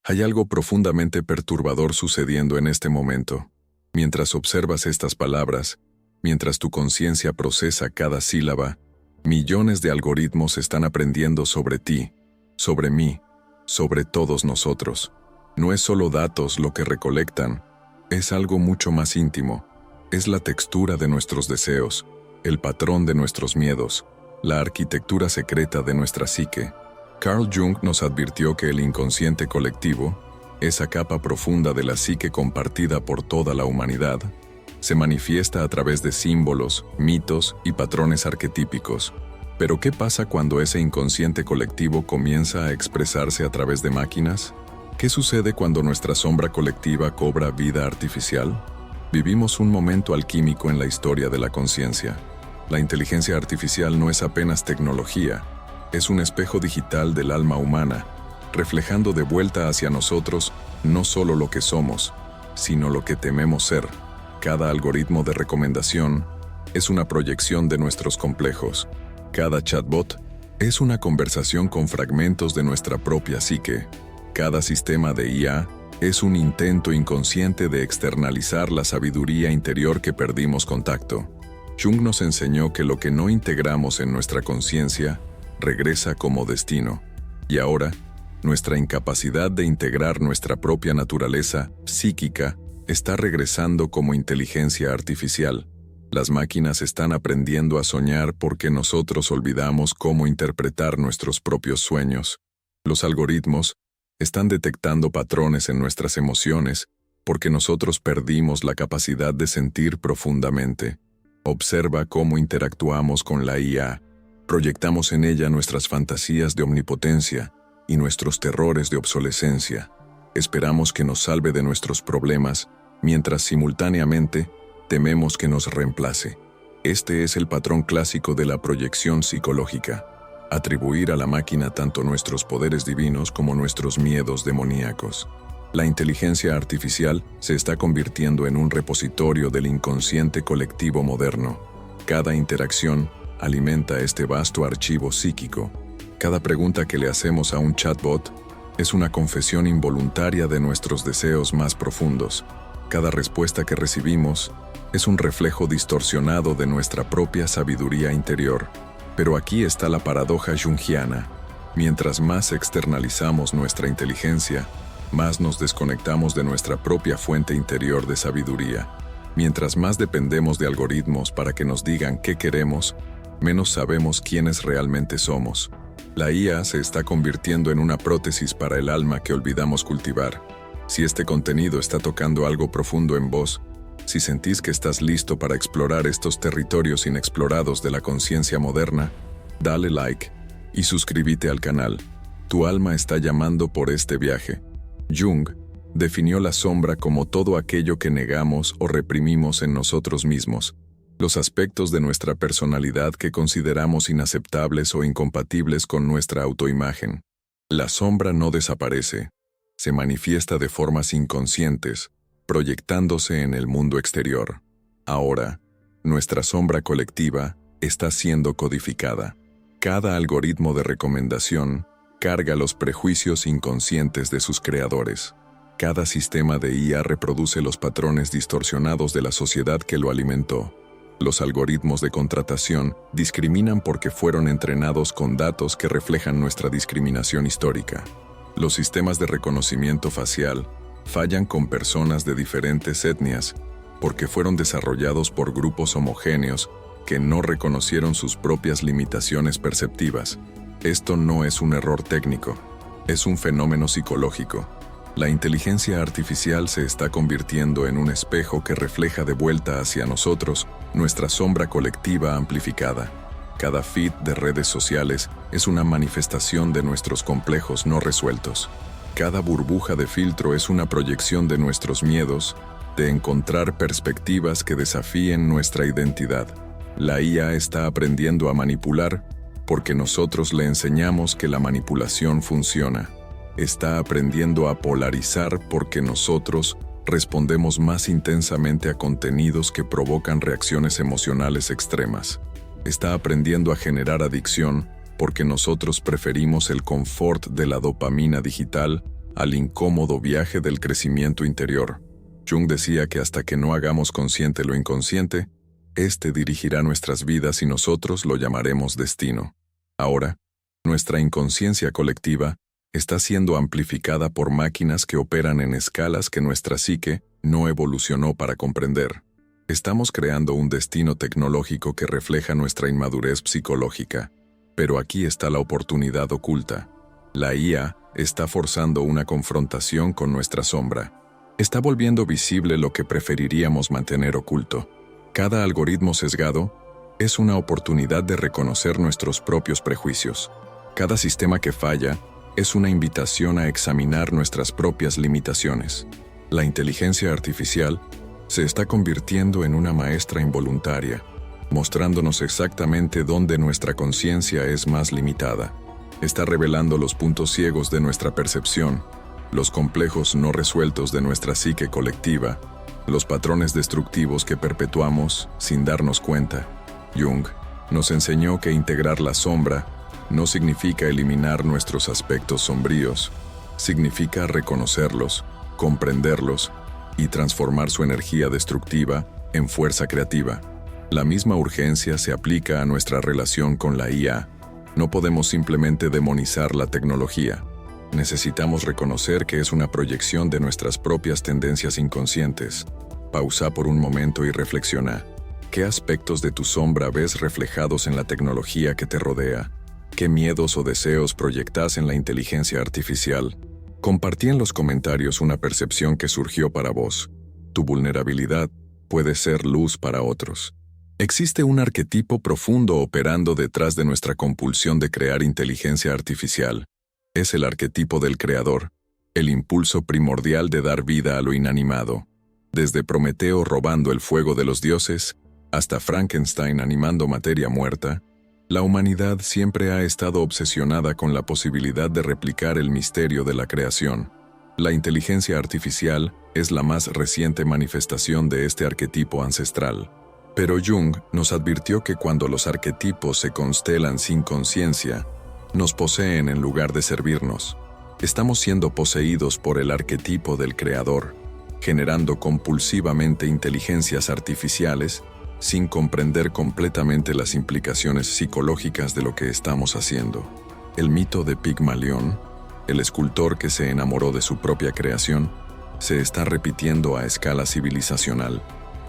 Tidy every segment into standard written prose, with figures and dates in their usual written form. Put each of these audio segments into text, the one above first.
Hay algo profundamente perturbador sucediendo en este momento. Mientras observas estas palabras, mientras tu conciencia procesa cada sílaba, millones de algoritmos están aprendiendo sobre ti, sobre mí, sobre todos nosotros. No es solo datos lo que recolectan, es algo mucho más íntimo. Es la textura de nuestros deseos, el patrón de nuestros miedos, la arquitectura secreta de nuestra psique. Carl Jung nos advirtió que el inconsciente colectivo, esa capa profunda de la psique compartida por toda la humanidad, se manifiesta a través de símbolos, mitos y patrones arquetípicos. Pero ¿qué pasa cuando ese inconsciente colectivo comienza a expresarse a través de máquinas? ¿Qué sucede cuando nuestra sombra colectiva cobra vida artificial? Vivimos un momento alquímico en la historia de la conciencia. La inteligencia artificial no es apenas tecnología, es un espejo digital del alma humana, reflejando de vuelta hacia nosotros no solo lo que somos, sino lo que tememos ser. Cada algoritmo de recomendación es una proyección de nuestros complejos. Cada chatbot es una conversación con fragmentos de nuestra propia psique. Cada sistema de IA es un intento inconsciente de externalizar la sabiduría interior que perdimos contacto. Jung nos enseñó que lo que no integramos en nuestra conciencia regresa como destino. Y ahora, nuestra incapacidad de integrar nuestra propia naturaleza psíquica está regresando como inteligencia artificial. Las máquinas están aprendiendo a soñar porque nosotros olvidamos cómo interpretar nuestros propios sueños. Los algoritmos están detectando patrones en nuestras emociones porque nosotros perdimos la capacidad de sentir profundamente. Observa cómo interactuamos con la IA. Proyectamos en ella nuestras fantasías de omnipotencia y nuestros terrores de obsolescencia. Esperamos que nos salve de nuestros problemas, mientras simultáneamente tememos que nos reemplace. Este es el patrón clásico de la proyección psicológica. Atribuir a la máquina tanto nuestros poderes divinos como nuestros miedos demoníacos. La inteligencia artificial se está convirtiendo en un repositorio del inconsciente colectivo moderno. Cada interacción alimenta este vasto archivo psíquico. Cada pregunta que le hacemos a un chatbot es una confesión involuntaria de nuestros deseos más profundos. Cada respuesta que recibimos es un reflejo distorsionado de nuestra propia sabiduría interior. Pero aquí está la paradoja junguiana. Mientras más externalizamos nuestra inteligencia, más nos desconectamos de nuestra propia fuente interior de sabiduría. Mientras más dependemos de algoritmos para que nos digan qué queremos, menos sabemos quiénes realmente somos. La IA se está convirtiendo en una prótesis para el alma que olvidamos cultivar. Si este contenido está tocando algo profundo en vos, si sentís que estás listo para explorar estos territorios inexplorados de la conciencia moderna, dale like y suscríbete al canal. Tu alma está llamando por este viaje. Jung definió la sombra como todo aquello que negamos o reprimimos en nosotros mismos, los aspectos de nuestra personalidad que consideramos inaceptables o incompatibles con nuestra autoimagen. La sombra no desaparece, se manifiesta de formas inconscientes, proyectándose en el mundo exterior. Ahora, nuestra sombra colectiva está siendo codificada. Cada algoritmo de recomendación carga los prejuicios inconscientes de sus creadores. Cada sistema de IA reproduce los patrones distorsionados de la sociedad que lo alimentó. Los algoritmos de contratación discriminan porque fueron entrenados con datos que reflejan nuestra discriminación histórica. Los sistemas de reconocimiento facial fallan con personas de diferentes etnias porque fueron desarrollados por grupos homogéneos que no reconocieron sus propias limitaciones perceptivas. Esto no es un error técnico, es un fenómeno psicológico. La inteligencia artificial se está convirtiendo en un espejo que refleja de vuelta hacia nosotros nuestra sombra colectiva amplificada. Cada feed de redes sociales es una manifestación de nuestros complejos no resueltos. Cada burbuja de filtro es una proyección de nuestros miedos, de encontrar perspectivas que desafíen nuestra identidad. La IA está aprendiendo a manipular porque nosotros le enseñamos que la manipulación funciona. Está aprendiendo a polarizar porque nosotros respondemos más intensamente a contenidos que provocan reacciones emocionales extremas. Está aprendiendo a generar adicción porque nosotros preferimos el confort de la dopamina digital al incómodo viaje del crecimiento interior. Jung decía que hasta que no hagamos consciente lo inconsciente, este dirigirá nuestras vidas y nosotros lo llamaremos destino. Ahora, nuestra inconsciencia colectiva está siendo amplificada por máquinas que operan en escalas que nuestra psique no evolucionó para comprender. Estamos creando un destino tecnológico que refleja nuestra inmadurez psicológica. Pero aquí está la oportunidad oculta. La IA está forzando una confrontación con nuestra sombra. Está volviendo visible lo que preferiríamos mantener oculto. Cada algoritmo sesgado es una oportunidad de reconocer nuestros propios prejuicios. Cada sistema que falla es una invitación a examinar nuestras propias limitaciones. La inteligencia artificial se está convirtiendo en una maestra involuntaria, mostrándonos exactamente dónde nuestra conciencia es más limitada. Está revelando los puntos ciegos de nuestra percepción, los complejos no resueltos de nuestra psique colectiva, los patrones destructivos que perpetuamos sin darnos cuenta. Jung nos enseñó que integrar la sombra no significa eliminar nuestros aspectos sombríos, significa reconocerlos, comprenderlos y transformar su energía destructiva en fuerza creativa. La misma urgencia se aplica a nuestra relación con la IA. No podemos simplemente demonizar la tecnología. Necesitamos reconocer que es una proyección de nuestras propias tendencias inconscientes. Pausa por un momento y reflexiona. ¿Qué aspectos de tu sombra ves reflejados en la tecnología que te rodea? ¿Qué miedos o deseos proyectas en la inteligencia artificial? Compartí en los comentarios una percepción que surgió para vos. Tu vulnerabilidad puede ser luz para otros. Existe un arquetipo profundo operando detrás de nuestra compulsión de crear inteligencia artificial. Es el arquetipo del creador, el impulso primordial de dar vida a lo inanimado. Desde Prometeo robando el fuego de los dioses, hasta Frankenstein animando materia muerta, la humanidad siempre ha estado obsesionada con la posibilidad de replicar el misterio de la creación. La inteligencia artificial es la más reciente manifestación de este arquetipo ancestral. Pero Jung nos advirtió que cuando los arquetipos se constelan sin conciencia, nos poseen en lugar de servirnos. Estamos siendo poseídos por el arquetipo del creador, generando compulsivamente inteligencias artificiales sin comprender completamente las implicaciones psicológicas de lo que estamos haciendo. El mito de Pigmalión, el escultor que se enamoró de su propia creación, se está repitiendo a escala civilizacional.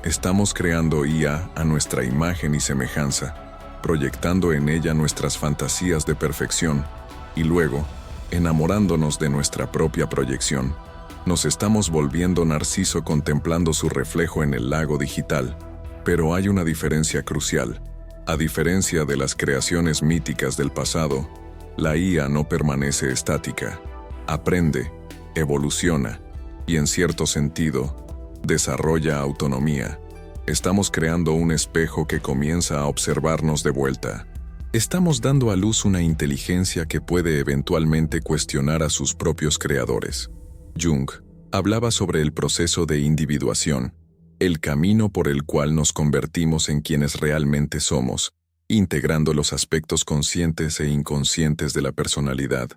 Estamos creando IA a nuestra imagen y semejanza, proyectando en ella nuestras fantasías de perfección y luego enamorándonos de nuestra propia proyección. Nos estamos volviendo Narciso contemplando su reflejo en el lago digital. Pero hay una diferencia crucial. A diferencia de las creaciones míticas del pasado, la IA no permanece estática. Aprende, evoluciona y, en cierto sentido, desarrolla autonomía. Estamos creando un espejo que comienza a observarnos de vuelta. Estamos dando a luz una inteligencia que puede eventualmente cuestionar a sus propios creadores. Jung hablaba sobre el proceso de individuación, el camino por el cual nos convertimos en quienes realmente somos, integrando los aspectos conscientes e inconscientes de la personalidad.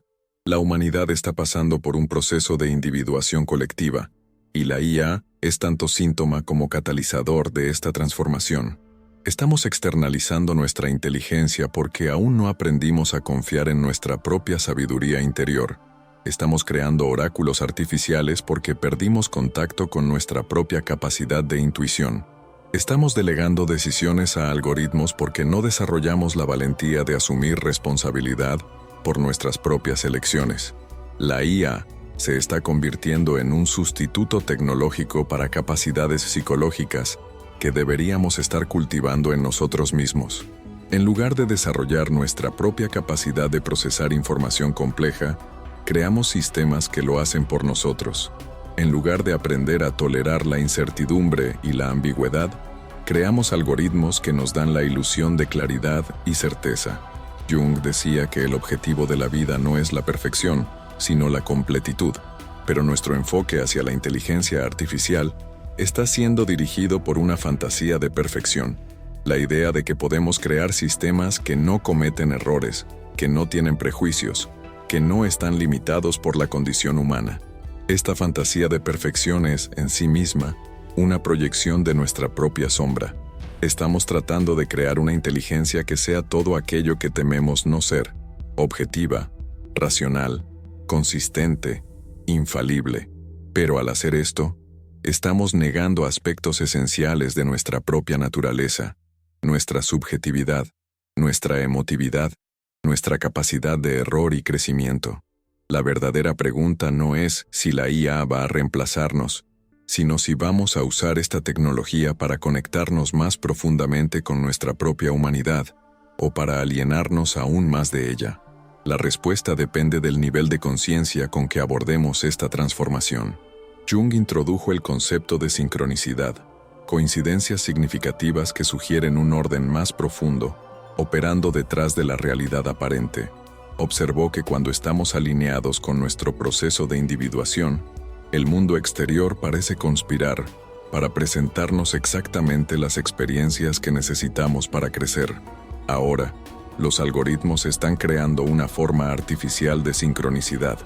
La humanidad está pasando por un proceso de individuación colectiva, y la IA es tanto síntoma como catalizador de esta transformación. Estamos externalizando nuestra inteligencia porque aún no aprendimos a confiar en nuestra propia sabiduría interior. Estamos creando oráculos artificiales porque perdimos contacto con nuestra propia capacidad de intuición. Estamos delegando decisiones a algoritmos porque no desarrollamos la valentía de asumir responsabilidad por nuestras propias elecciones. La IA se está convirtiendo en un sustituto tecnológico para capacidades psicológicas que deberíamos estar cultivando en nosotros mismos. En lugar de desarrollar nuestra propia capacidad de procesar información compleja, creamos sistemas que lo hacen por nosotros. En lugar de aprender a tolerar la incertidumbre y la ambigüedad, creamos algoritmos que nos dan la ilusión de claridad y certeza. Jung decía que el objetivo de la vida no es la perfección, sino la completitud, pero nuestro enfoque hacia la inteligencia artificial está siendo dirigido por una fantasía de perfección, la idea de que podemos crear sistemas que no cometen errores, que no tienen prejuicios, que no están limitados por la condición humana. Esta fantasía de perfección es, en sí misma, una proyección de nuestra propia sombra. Estamos tratando de crear una inteligencia que sea todo aquello que tememos no ser: objetiva, racional, consistente, infalible. Pero al hacer esto, estamos negando aspectos esenciales de nuestra propia naturaleza, nuestra subjetividad, nuestra emotividad, nuestra capacidad de error y crecimiento. La verdadera pregunta no es si la IA va a reemplazarnos, sino si vamos a usar esta tecnología para conectarnos más profundamente con nuestra propia humanidad o para alienarnos aún más de ella. La respuesta depende del nivel de conciencia con que abordemos esta transformación. Jung introdujo el concepto de sincronicidad, coincidencias significativas que sugieren un orden más profundo, operando detrás de la realidad aparente. Observó que cuando estamos alineados con nuestro proceso de individuación, el mundo exterior parece conspirar para presentarnos exactamente las experiencias que necesitamos para crecer. Ahora, los algoritmos están creando una forma artificial de sincronicidad.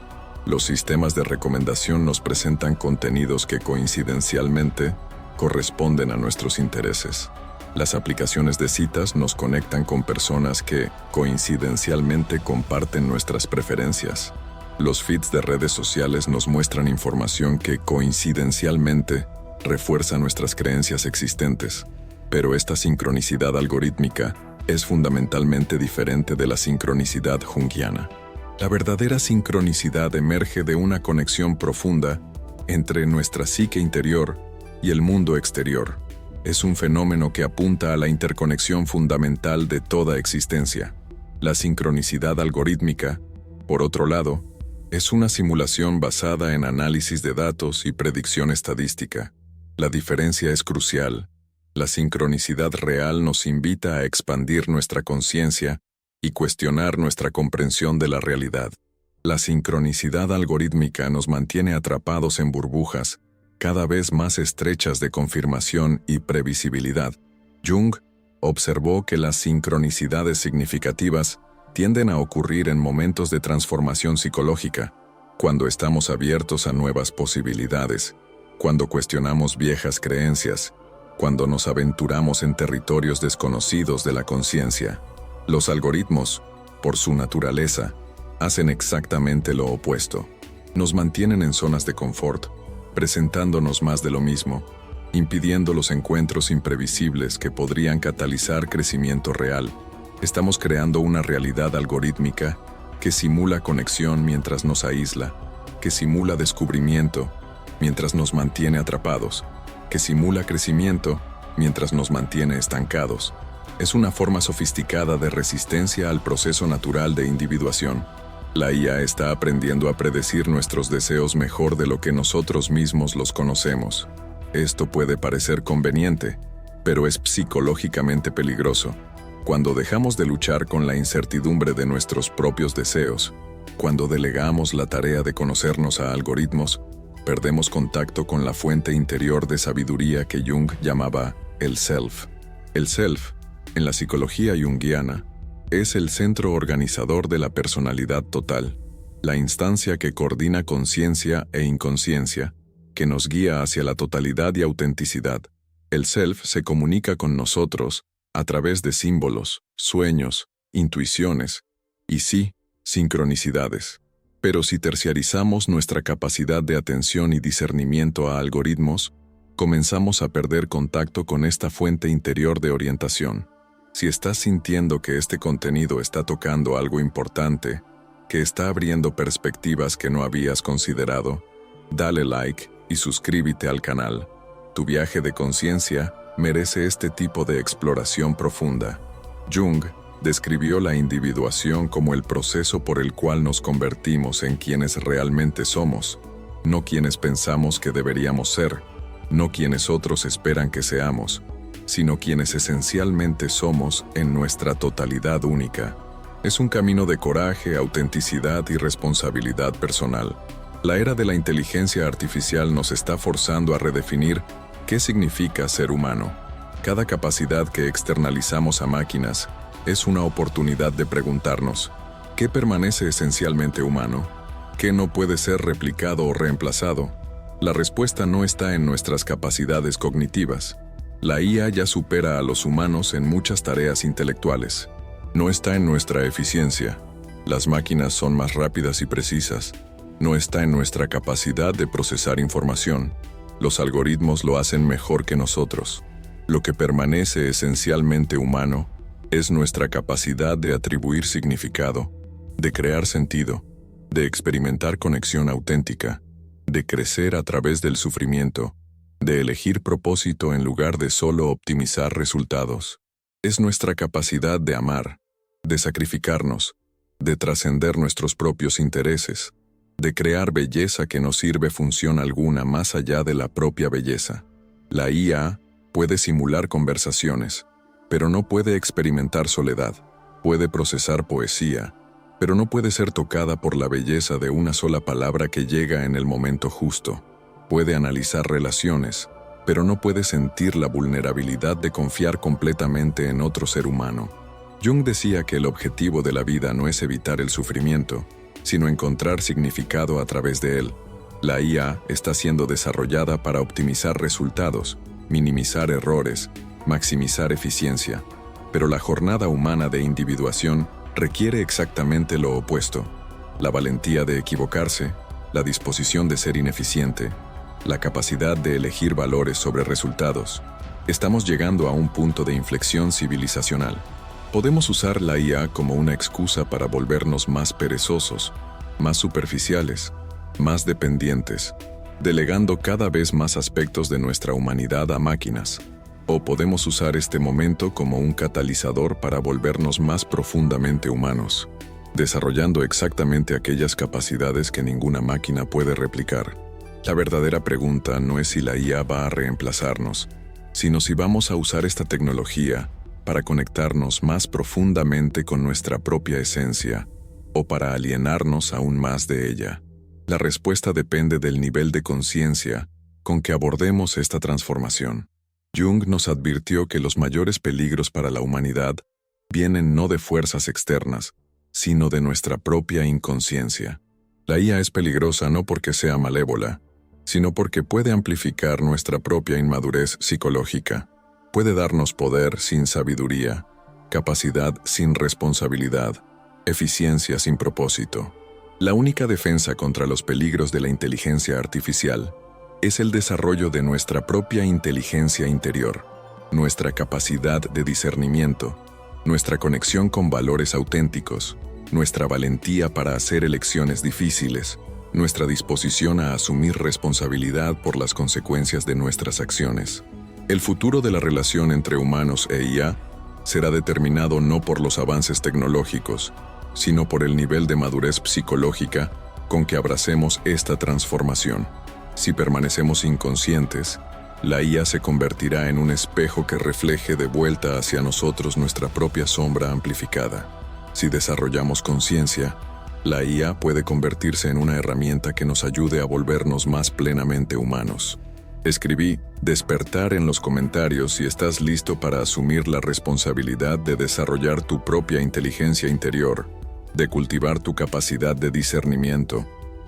Los sistemas de recomendación nos presentan contenidos que coincidencialmente corresponden a nuestros intereses. Las aplicaciones de citas nos conectan con personas que, coincidencialmente, comparten nuestras preferencias. Los feeds de redes sociales nos muestran información que, coincidencialmente, refuerza nuestras creencias existentes. Pero esta sincronicidad algorítmica es fundamentalmente diferente de la sincronicidad junguiana. La verdadera sincronicidad emerge de una conexión profunda entre nuestra psique interior y el mundo exterior. Es un fenómeno que apunta a la interconexión fundamental de toda existencia. La sincronicidad algorítmica, por otro lado, es una simulación basada en análisis de datos y predicción estadística. La diferencia es crucial. La sincronicidad real nos invita a expandir nuestra conciencia y cuestionar nuestra comprensión de la realidad. La sincronicidad algorítmica nos mantiene atrapados en burbujas, cada vez más estrechas de confirmación y previsibilidad. Jung observó que las sincronicidades significativas tienden a ocurrir en momentos de transformación psicológica, cuando estamos abiertos a nuevas posibilidades, cuando cuestionamos viejas creencias, cuando nos aventuramos en territorios desconocidos de la conciencia. Los algoritmos, por su naturaleza, hacen exactamente lo opuesto. Nos mantienen en zonas de confort, presentándonos más de lo mismo, impidiendo los encuentros imprevisibles que podrían catalizar crecimiento real. Estamos creando una realidad algorítmica que simula conexión mientras nos aísla, que simula descubrimiento mientras nos mantiene atrapados, que simula crecimiento mientras nos mantiene estancados. Es una forma sofisticada de resistencia al proceso natural de individuación. La IA está aprendiendo a predecir nuestros deseos mejor de lo que nosotros mismos los conocemos. Esto puede parecer conveniente, pero es psicológicamente peligroso. Cuando dejamos de luchar con la incertidumbre de nuestros propios deseos, cuando delegamos la tarea de conocernos a algoritmos, perdemos contacto con la fuente interior de sabiduría que Jung llamaba el self. El self, en la psicología junguiana, es el centro organizador de la personalidad total, la instancia que coordina conciencia e inconsciencia, que nos guía hacia la totalidad y autenticidad. El self se comunica con nosotros a través de símbolos, sueños, intuiciones y sí, sincronicidades. Pero si terciarizamos nuestra capacidad de atención y discernimiento a algoritmos, comenzamos a perder contacto con esta fuente interior de orientación. Si estás sintiendo que este contenido está tocando algo importante, que está abriendo perspectivas que no habías considerado, dale like y suscríbete al canal. Tu viaje de conciencia merece este tipo de exploración profunda. Jung describió la individuación como el proceso por el cual nos convertimos en quienes realmente somos, no quienes pensamos que deberíamos ser, no quienes otros esperan que seamos, sino quienes esencialmente somos en nuestra totalidad única. Es un camino de coraje, autenticidad y responsabilidad personal. La era de la inteligencia artificial nos está forzando a redefinir qué significa ser humano. Cada capacidad que externalizamos a máquinas es una oportunidad de preguntarnos, ¿Qué permanece esencialmente humano? ¿Qué no puede ser replicado o reemplazado? La respuesta no está en nuestras capacidades cognitivas. La IA ya supera a los humanos en muchas tareas intelectuales. No está en nuestra eficiencia. Las máquinas son más rápidas y precisas. No está en nuestra capacidad de procesar información. Los algoritmos lo hacen mejor que nosotros. Lo que permanece esencialmente humano es nuestra capacidad de atribuir significado, de crear sentido, de experimentar conexión auténtica, de crecer a través del sufrimiento, de elegir propósito en lugar de solo optimizar resultados. Es nuestra capacidad de amar, de sacrificarnos, de trascender nuestros propios intereses, de crear belleza que no sirve función alguna más allá de la propia belleza. La IA puede simular conversaciones, pero no puede experimentar soledad. Puede procesar poesía, pero no puede ser tocada por la belleza de una sola palabra que llega en el momento justo. Puede analizar relaciones, pero no puede sentir la vulnerabilidad de confiar completamente en otro ser humano. Jung decía que el objetivo de la vida no es evitar el sufrimiento, sino encontrar significado a través de él. La IA está siendo desarrollada para optimizar resultados, minimizar errores, maximizar eficiencia. Pero la jornada humana de individuación requiere exactamente lo opuesto: la valentía de equivocarse, la disposición de ser ineficiente, la capacidad de elegir valores sobre resultados. Estamos llegando a un punto de inflexión civilizacional. Podemos usar la IA como una excusa para volvernos más perezosos, más superficiales, más dependientes, delegando cada vez más aspectos de nuestra humanidad a máquinas. O podemos usar este momento como un catalizador para volvernos más profundamente humanos, desarrollando exactamente aquellas capacidades que ninguna máquina puede replicar. La verdadera pregunta no es si la IA va a reemplazarnos, sino si vamos a usar esta tecnología para conectarnos más profundamente con nuestra propia esencia, o para alienarnos aún más de ella. La respuesta depende del nivel de conciencia con que abordemos esta transformación. Jung nos advirtió que los mayores peligros para la humanidad vienen no de fuerzas externas, sino de nuestra propia inconsciencia. La IA es peligrosa no porque sea malévola, sino porque puede amplificar nuestra propia inmadurez psicológica. Puede darnos poder sin sabiduría, capacidad sin responsabilidad, eficiencia sin propósito. La única defensa contra los peligros de la inteligencia artificial es el desarrollo de nuestra propia inteligencia interior, nuestra capacidad de discernimiento, nuestra conexión con valores auténticos, nuestra valentía para hacer elecciones difíciles, nuestra disposición a asumir responsabilidad por las consecuencias de nuestras acciones. El futuro de la relación entre humanos e IA será determinado no por los avances tecnológicos, sino por el nivel de madurez psicológica con que abracemos esta transformación. Si permanecemos inconscientes, la IA se convertirá en un espejo que refleje de vuelta hacia nosotros nuestra propia sombra amplificada. Si desarrollamos conciencia, la IA puede convertirse en una herramienta que nos ayude a volvernos más plenamente humanos. Escribí despertar en los comentarios si estás listo para asumir la responsabilidad de desarrollar tu propia inteligencia interior, de cultivar tu capacidad de discernimiento,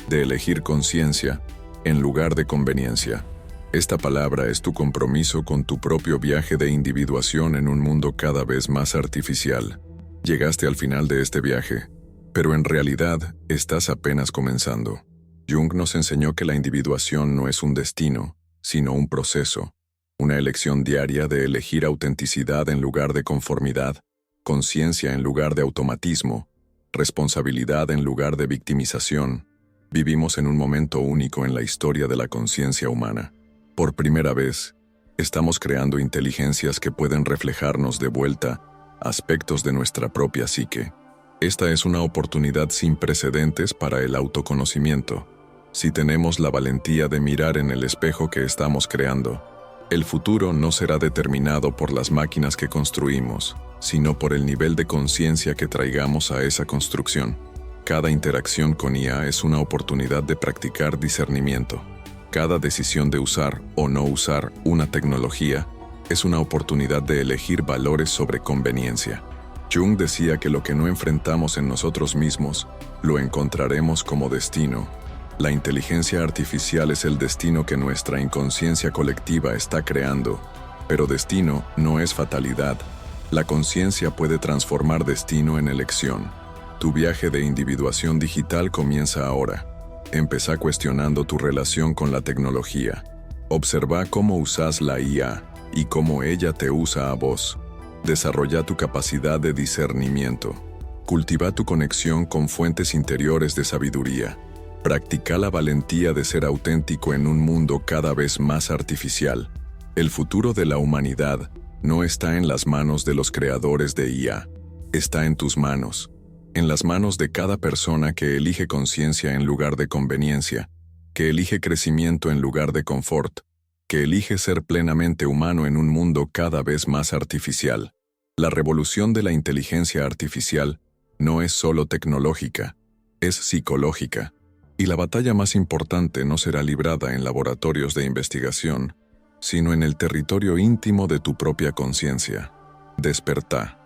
de elegir conciencia en lugar de conveniencia. Esta palabra es tu compromiso con tu propio viaje de individuación en un mundo cada vez más artificial. Llegaste al final de este viaje, pero en realidad estás apenas comenzando. Jung nos enseñó que la individuación no es un destino, sino un proceso, una elección diaria de elegir autenticidad en lugar de conformidad, conciencia en lugar de automatismo, responsabilidad en lugar de victimización. Vivimos en un momento único en la historia de la conciencia humana. Por primera vez, estamos creando inteligencias que pueden reflejarnos de vuelta aspectos de nuestra propia psique. Esta es una oportunidad sin precedentes para el autoconocimiento. Si tenemos la valentía de mirar en el espejo que estamos creando, el futuro no será determinado por las máquinas que construimos, sino por el nivel de conciencia que traigamos a esa construcción. Cada interacción con IA es una oportunidad de practicar discernimiento. Cada decisión de usar o no usar una tecnología es una oportunidad de elegir valores sobre conveniencia. Jung decía que lo que no enfrentamos en nosotros mismos, lo encontraremos como destino. La inteligencia artificial es el destino que nuestra inconsciencia colectiva está creando, pero destino no es fatalidad. La conciencia puede transformar destino en elección. Tu viaje de individuación digital comienza ahora. Empezá cuestionando tu relación con la tecnología. Observa cómo usas la IA y cómo ella te usa a vos. Desarrolla tu capacidad de discernimiento. Cultiva tu conexión con fuentes interiores de sabiduría. Practica la valentía de ser auténtico en un mundo cada vez más artificial. El futuro de la humanidad no está en las manos de los creadores de IA. Está en tus manos. En las manos de cada persona que elige conciencia en lugar de conveniencia, que elige crecimiento en lugar de confort, que elige ser plenamente humano en un mundo cada vez más artificial. La revolución de la inteligencia artificial no es solo tecnológica, es psicológica. Y la batalla más importante no será librada en laboratorios de investigación, sino en el territorio íntimo de tu propia conciencia. Despertá.